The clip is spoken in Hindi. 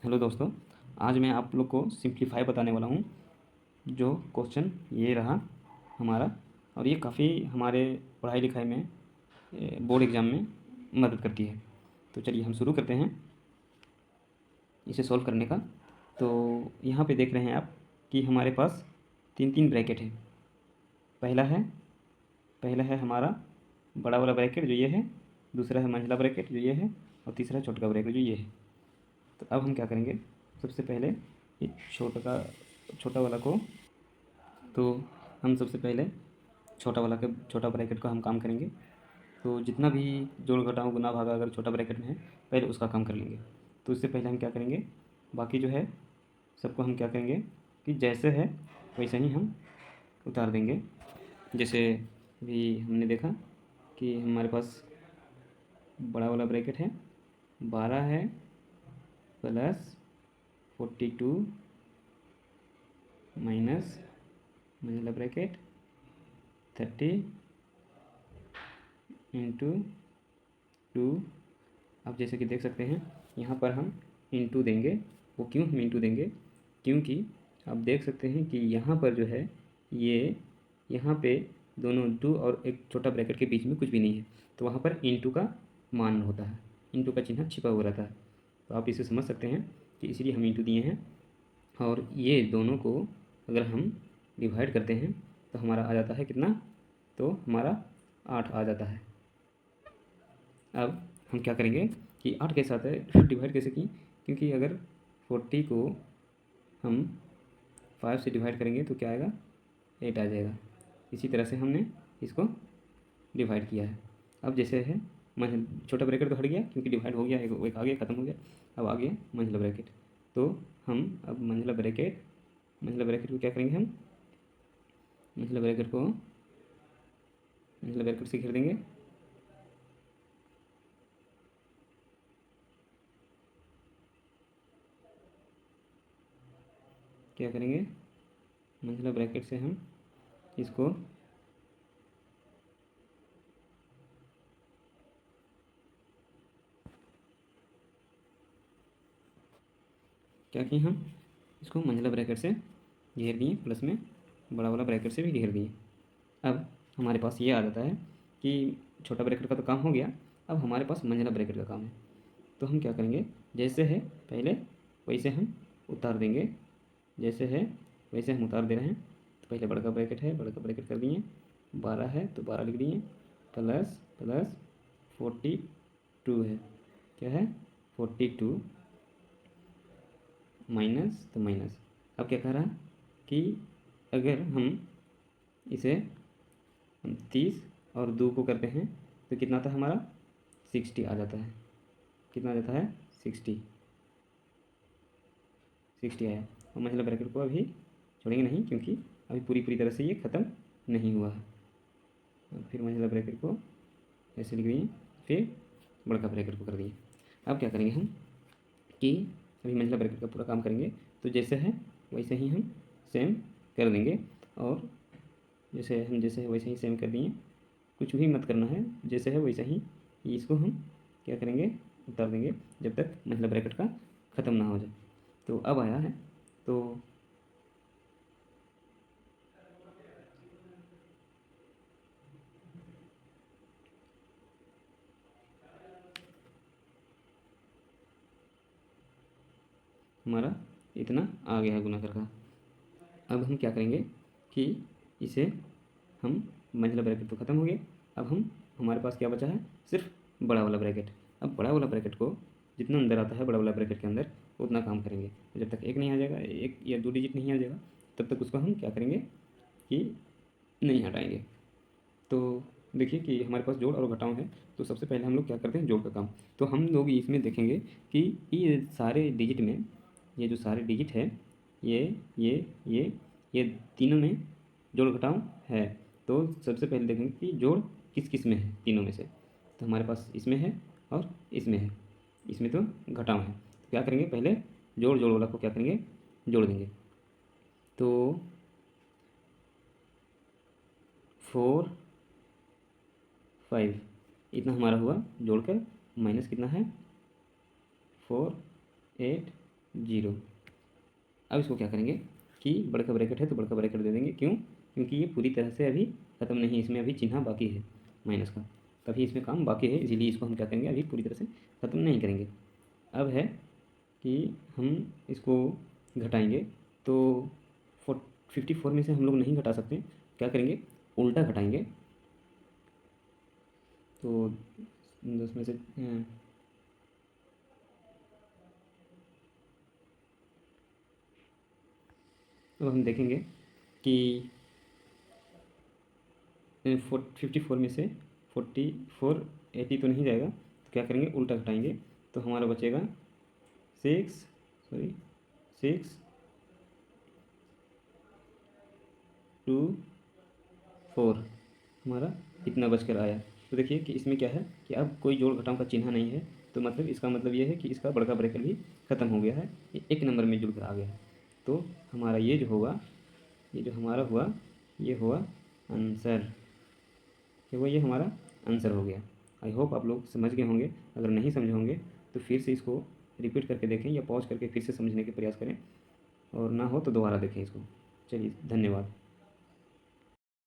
हेलो दोस्तों, आज मैं आप लोग को सिंप्लीफाई बताने वाला हूँ। जो क्वेश्चन ये रहा हमारा, और ये काफ़ी हमारे पढ़ाई लिखाई में बोर्ड एग्ज़ाम में मदद करती है। तो चलिए हम शुरू करते हैं इसे सॉल्व करने का। तो यहाँ पे देख रहे हैं आप कि हमारे पास तीन तीन ब्रैकेट है। पहला है हमारा बड़ा वाला ब्रैकेट जो ये है, दूसरा है मंझला ब्रैकेट जो ये है, और तीसरा है छोटा ब्रैकेट जो ये है। तो अब हम क्या करेंगे, सबसे पहले ये छोटा वाला को, तो हम सबसे पहले छोटा ब्रैकेट का हम काम करेंगे। तो जितना भी जोड़ घटाव गुना भागा अगर छोटा ब्रैकेट में है, पहले उसका काम कर लेंगे। तो इससे पहले हम क्या करेंगे, बाकी जो है सबको हम क्या करेंगे कि जैसे है वैसे ही हम उतार देंगे। जैसे भी हमने देखा कि हमारे पास बड़ा वाला ब्रैकेट है 12 है प्लस 42 माइनस मंझला ब्रैकेट 30 इंटू 2। आप जैसे कि देख सकते हैं यहाँ पर हम इंटू देंगे। वो क्यों हम इंटू देंगे, क्योंकि आप देख सकते हैं कि यहाँ पर जो है ये यहाँ पे दोनों टू और एक छोटा ब्रैकेट के बीच में कुछ भी नहीं है, तो वहाँ पर इंटू का मान होता है, इंटू का चिन्ह छिपा हुआ रहता है। तो आप इसे समझ सकते हैं कि इसलिए हम इंटू दिए हैं। और ये दोनों को अगर हम डिवाइड करते हैं तो हमारा आ जाता है कितना, तो हमारा 8 आ जाता है। अब हम क्या करेंगे कि 8 के साथ है डिवाइड कैसे की, क्योंकि अगर 40 को हम 5 से डिवाइड करेंगे तो क्या आएगा, 8 आ जाएगा। इसी तरह से हमने इसको डिवाइड किया है। अब जैसे है छोटा ब्रैकेट तो हट गया क्योंकि डिवाइड हो गया, एक आ गया, ख़त्म हो गया। अब आ गया मंझला ब्रैकेट। तो हम अब मंझला ब्रैकेट को क्या करेंगे, हम मंझला ब्रैकेट से घेर देंगे। क्या करेंगे, मंझला ब्रैकेट से हम इसको क्या किए, हम इसको मंझला ब्रैकेट से घेर दिए, प्लस में बड़ा वाला ब्रैकेट से भी घेर दिए। अब हमारे पास ये आ जाता है कि छोटा ब्रैकेट का तो काम हो गया, अब हमारे पास मंझला ब्रैकेट का काम है। तो हम क्या करेंगे, जैसे है पहले वैसे हम उतार देंगे। जैसे है वैसे हम उतार दे रहे हैं। तो पहले बड़ा का ब्रैकेट है, बड़ा का ब्रैकेट कर दिए, 12 है तो 12 लिख दिए, प्लस प्लस 42 है, क्या है 42 माइनस, तो माइनस। अब क्या कह रहा कि अगर हम इसे 30 और 2 को करते हैं तो कितना आता है हमारा, 60 आ जाता है। कितना आ जाता है, 60 आया। और मंझला ब्रैकेट को अभी छोड़ेंगे नहीं, क्योंकि अभी पूरी तरह से ये ख़त्म नहीं हुआ है। फिर मंझला ब्रैकेट को ऐसे लिख दिए, फिर बड़का ब्रैकेट को कर दिए। अब क्या करेंगे हम कि अभी मंझला ब्रैकेट का पूरा काम करेंगे। तो जैसे है वैसे ही हम सेम कर देंगे। और जैसे है वैसे ही सेम कर दिए, कुछ भी मत करना है, जैसे है वैसे ही इसको हम क्या करेंगे, उतार देंगे जब तक मंझला ब्रैकेट का ख़त्म ना हो जाए। तो अब आया है, तो हमारा इतना आ गया है गुना का। अब हम क्या करेंगे कि इसे हम मंझला ब्रैकेट तो ख़त्म हो गया। अब हमारे पास क्या बचा है, सिर्फ बड़ा वाला ब्रैकेट। अब बड़ा वाला ब्रैकेट को जितना अंदर आता है बड़ा वाला ब्रैकेट के अंदर उतना काम करेंगे। तो जब तक एक नहीं आ जाएगा, एक या दो डिजिट नहीं आ जाएगा, तब तक उसको हम क्या करेंगे कि नहीं हटाएंगे। तो देखिए कि हमारे पास जोड़ और घटाव है। तो सबसे पहले हम लोग क्या करते हैं, जोड़ का काम। तो हम लोग इसमें देखेंगे कि ये सारे डिजिट में, ये जो सारे डिजिट है, ये ये तीनों में जोड़ घटाव है। तो सबसे पहले देखेंगे कि जोड़ किस किस में है, तीनों में से। तो हमारे पास इसमें है और इसमें है, इसमें तो घटाव है। तो क्या करेंगे, पहले जोड़ वाला को क्या करेंगे, जोड़ देंगे। तो 4 5 इतना हमारा हुआ जोड़कर, माइनस कितना है 4 8 0। अब इसको क्या करेंगे कि बड़ा ब्रैकेट है तो बड़ा ब्रैकेट दे देंगे, क्यों? क्योंकि ये पूरी तरह से अभी ख़त्म नहीं है, इसमें अभी चिन्ह बाकी है माइनस का, तभी इसमें काम बाकी है, इसीलिए इसको हम क्या करेंगे, अभी पूरी तरह से ख़त्म नहीं करेंगे। अब है कि हम इसको घटाएंगे, तो 54 में से हम लोग नहीं घटा सकते, क्या करेंगे, उल्टा घटाएंगे। तो 10 में से अब हम देखेंगे कि 54 में से 44 80 तो नहीं जाएगा, तो क्या करेंगे, उल्टा घटाएंगे, तो हमारा बचेगा 6 2 4, हमारा इतना बचकर आया। तो देखिए कि इसमें क्या है कि अब कोई जोड़ घटाव का चिन्ह नहीं है, तो मतलब इसका मतलब ये है कि इसका बड़का ब्रैकेट भी ख़त्म हो गया है, ये एक नंबर में जुड़ कर आ गया है। तो हमारा ये जो होगा, ये जो हमारा हुआ, ये हुआ आंसर, ये हुआ, ये हमारा आंसर हो गया। आई होप आप लोग समझ गए होंगे। अगर नहीं समझे होंगे तो फिर से इसको रिपीट करके देखें या पॉज करके फिर से समझने के प्रयास करें, और ना हो तो दोबारा देखें इसको। चलिए, धन्यवाद।